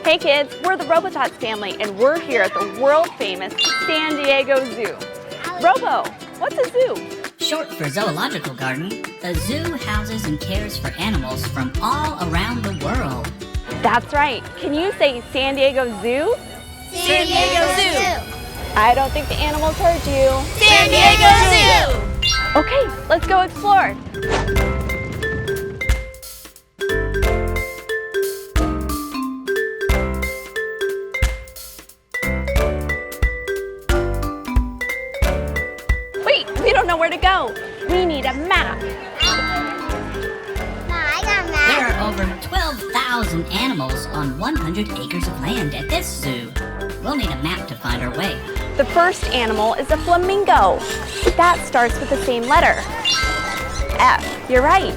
Hey kids, we're the RoboTots family and we're here at the world-famous San Diego Zoo. Robo, what's a zoo? Short for zoological garden, a zoo houses and cares for animals from all around the world. That's right. Can you say San Diego Zoo? San Diego Zoo! I don't think the animals heard you. San Diego Zoo! Okay, let's go explore. Wait, we don't know where to go. We need a map. There are over 12,000 animals on 100 acres of land at this zoo. We'll need a map to find our way. The first animal is a flamingo. That starts with the same letter. F, you're right.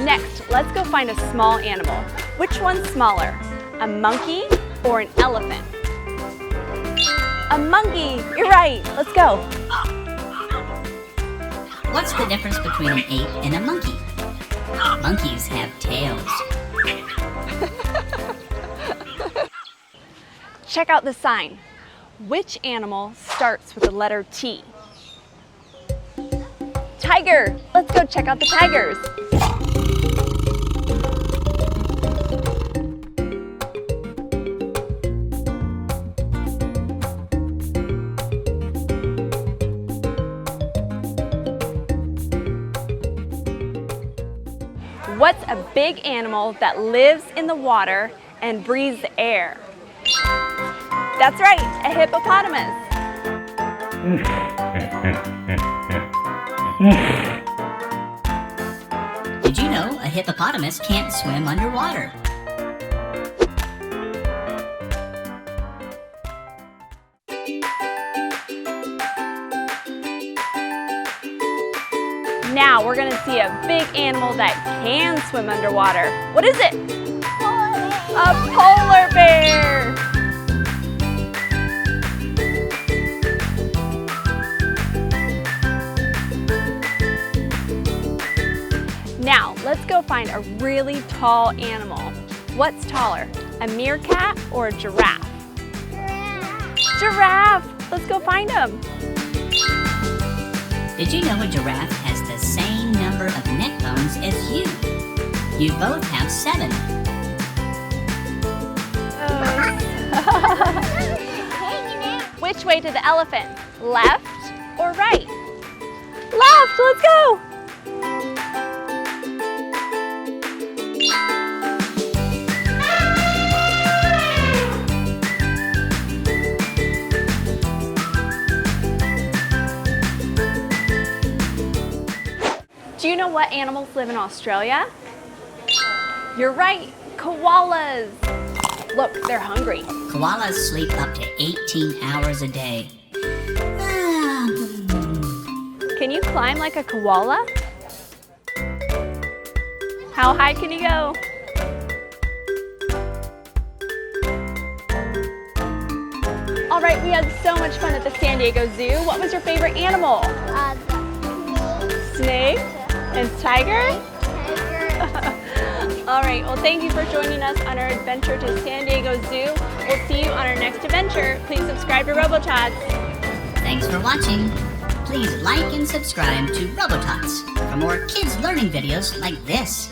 Next, let's go find a small animal. Which one's smaller, a monkey or an elephant? A monkey, you're right. Let's go. What's the difference between an ape and a monkey? Monkeys have tails. Check out the sign. Which animal starts with the letter T? Tiger. Let's go check out the tigers. What's a big animal that lives in the water and breathes the air? That's right, a hippopotamus. Did you know a hippopotamus can't swim underwater? Now we're gonna see a big animal that can swim underwater. What is it? A polar bear. Now let's go find a really tall animal. What's taller, a meerkat or a giraffe? Giraffe. Let's go find him. Did you know a giraffe has the same number of neck bones as you? You both have 7. Which way to the elephant? Left or right? Left, let's go. Do you know what animals live in Australia? You're right, koalas. Look, they're hungry. Koalas sleep up to 18 hours a day. Can you climb like a koala? How high can you go? All right, we had so much fun at the San Diego Zoo. What was your favorite animal? Snake and tiger? All right, well, thank you for joining us on our adventure to San Diego Zoo. We'll see you on our next adventure. Please subscribe to RoboTots. Thanks for watching. Please like and subscribe to RoboTots for more kids learning videos like this.